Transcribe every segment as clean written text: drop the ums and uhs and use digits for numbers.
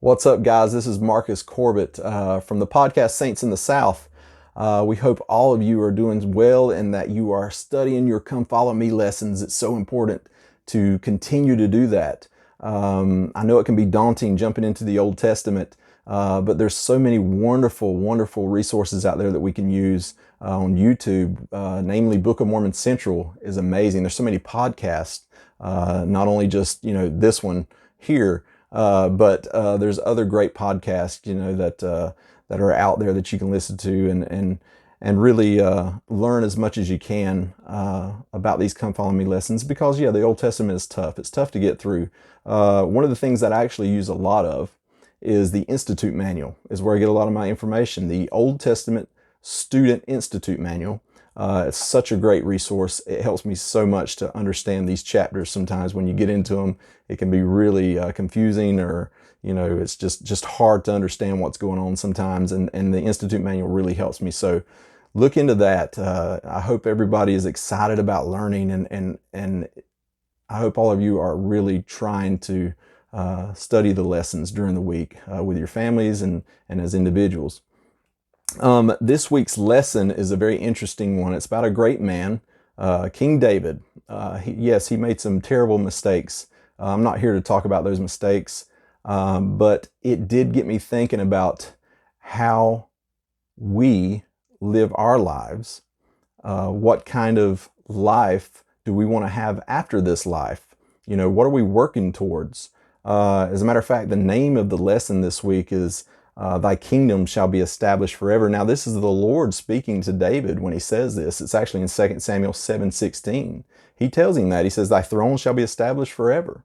What's up, guys? This is Marcus Corbett from the podcast Saints in the South. We hope all of you are doing well and that you are studying your Come Follow Me lessons. It's so important to continue to do that. I know it can be daunting jumping into the Old Testament, but there's so many wonderful, wonderful resources out there that we can use on YouTube. Namely, Book of Mormon Central is amazing. There's so many podcasts, not only just this one here. But there's other great podcasts, that are out there that you can listen to and really learn as much as you can about these Come Follow Me lessons. Because the Old Testament is tough. It's tough to get through. One of the things that I actually use a lot of is the Institute Manual. Is where I get a lot of my information. The Old Testament Student Institute Manual. It's such a great resource. It helps me so much to understand these chapters. Sometimes when you get into them, it can be really confusing, or it's just hard to understand what's going on sometimes. And the Institute Manual really helps me. So look into that. I hope everybody is excited about learning, and I hope all of you are really trying to study the lessons during the week with your families and as individuals. This week's lesson is a very interesting one. It's about a great man, King David. He made some terrible mistakes. I'm not here to talk about those mistakes, but it did get me thinking about how we live our lives. What kind of life do we want to have after this life? What are we working towards? As a matter of fact, the name of the lesson this week is Thy kingdom shall be established forever. Now, this is the Lord speaking to David when he says this. It's actually in 2 Samuel 7:16. He tells him that. He says, Thy throne shall be established forever.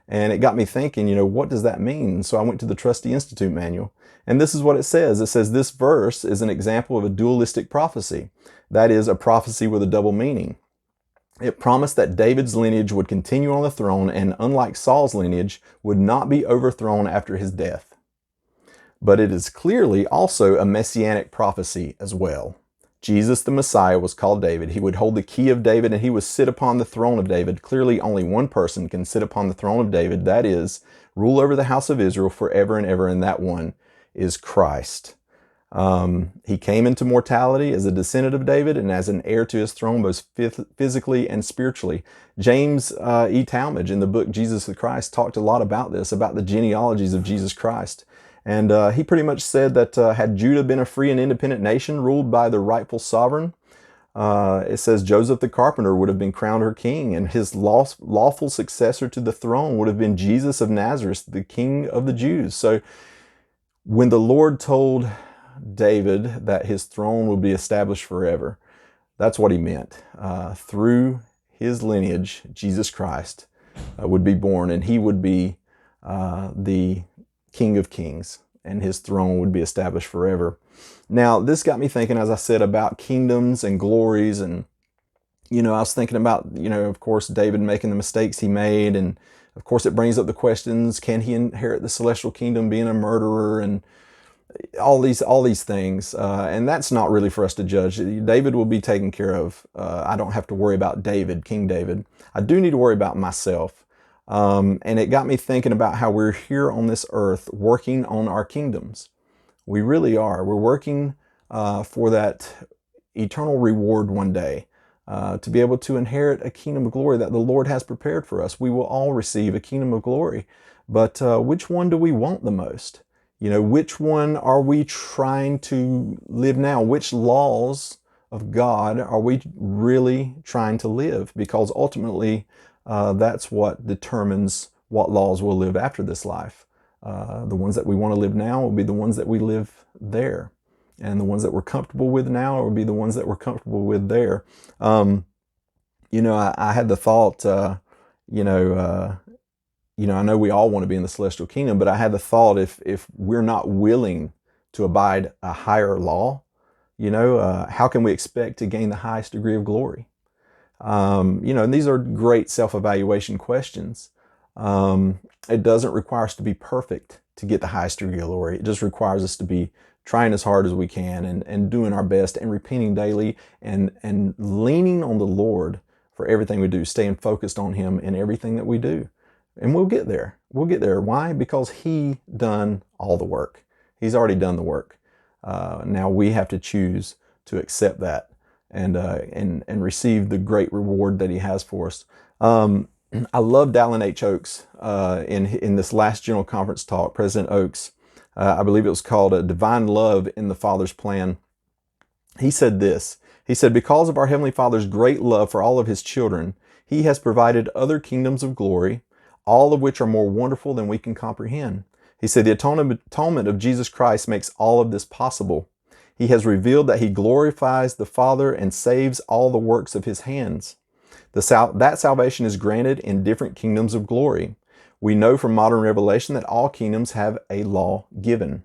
And it got me thinking, what does that mean? So I went to the Trusty Institute Manual. And this is what it says. It says, this verse is an example of a dualistic prophecy. That is, a prophecy with a double meaning. It promised that David's lineage would continue on the throne and, unlike Saul's lineage, would not be overthrown after his death. But it is clearly also a messianic prophecy as well. Jesus the Messiah was called David. He would hold the key of David and he would sit upon the throne of David. Clearly only one person can sit upon the throne of David. That is, rule over the house of Israel forever and ever. And that one is Christ. He came into mortality as a descendant of David and as an heir to his throne, both physically and spiritually. James E. Talmage in the book Jesus the Christ talked a lot about this, about the genealogies of Jesus Christ. And he pretty much said that had Judah been a free and independent nation ruled by the rightful sovereign, it says Joseph the carpenter would have been crowned her king, and his lawful successor to the throne would have been Jesus of Nazareth, the King of the Jews. So when the Lord told David that his throne would be established forever, that's what he meant. Through his lineage, Jesus Christ would be born, and he would be the King of Kings, and his throne would be established forever. Now, this got me thinking, as I said, about kingdoms and glories. And, I was thinking about, of course, David making the mistakes he made. And, of course, it brings up the questions, can he inherit the celestial kingdom being a murderer, and all these things. And that's not really for us to judge. David will be taken care of. I don't have to worry about David, King David. I do need to worry about myself. And it got me thinking about how we're here on this earth working on our kingdoms. We really are. We're working for that eternal reward one day, to be able to inherit a kingdom of glory that the Lord has prepared for us. We will all receive a kingdom of glory. But which one do we want the most? Which one are we trying to live now? Which laws of God are we really trying to live? Because ultimately, that's what determines what laws we'll live after this life. The ones that we want to live now will be the ones that we live there. And the ones that we're comfortable with now will be the ones that we're comfortable with there. I had the thought, I know we all want to be in the celestial kingdom, but I had the thought, if we're not willing to abide a higher law, how can we expect to gain the highest degree of glory? And these are great self-evaluation questions. It doesn't require us to be perfect to get the highest degree of glory. It just requires us to be trying as hard as we can and doing our best and repenting daily and leaning on the Lord for everything we do, staying focused on Him in everything that we do. And we'll get there. We'll get there. Why? Because he done all the work. He's already done the work. Now we have to choose to accept that and receive the great reward that he has for us. I love Dallin H. Oaks in this last General Conference talk. President Oaks, I believe it was called A Divine Love in the Father's Plan. He said this. He said, because of our Heavenly Father's great love for all of his children, he has provided other kingdoms of glory, all of which are more wonderful than we can comprehend. He said, the atonement of Jesus Christ makes all of this possible. He has revealed that he glorifies the Father and saves all the works of his hands. That salvation is granted in different kingdoms of glory. We know from modern revelation that all kingdoms have a law given.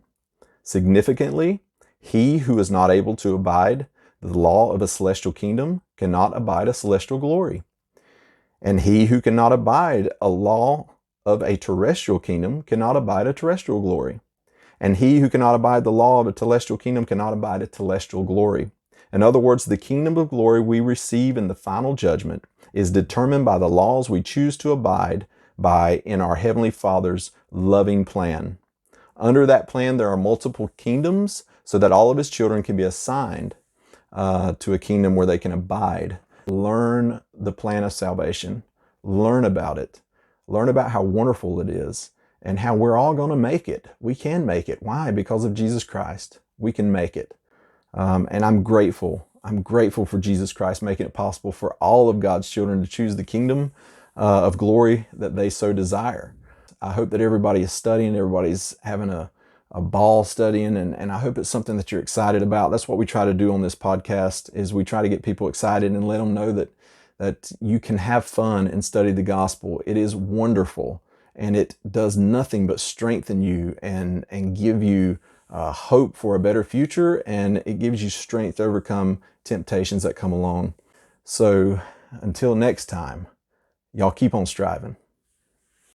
Significantly, he who is not able to abide the law of a celestial kingdom cannot abide a celestial glory. And he who cannot abide a law of a terrestrial kingdom cannot abide a terrestrial glory. And he who cannot abide the law of a celestial kingdom cannot abide a celestial glory. In other words, the kingdom of glory we receive in the final judgment is determined by the laws we choose to abide by in our Heavenly Father's loving plan. Under that plan, there are multiple kingdoms so that all of his children can be assigned to a kingdom where they can abide. Learn the plan of salvation. Learn about it. Learn about how wonderful it is and how we're all going to make it. We can make it. Why? Because of Jesus Christ. We can make it. And I'm grateful. I'm grateful for Jesus Christ making it possible for all of God's children to choose the kingdom of glory that they so desire. I hope that everybody is studying, everybody's having a ball studying, and I hope it's something that you're excited about. That's what we try to do on this podcast, is we try to get people excited and let them know that you can have fun and study the gospel. It is wonderful, and it does nothing but strengthen you and give you hope for a better future, and it gives you strength to overcome temptations that come along. So until next time, y'all keep on striving.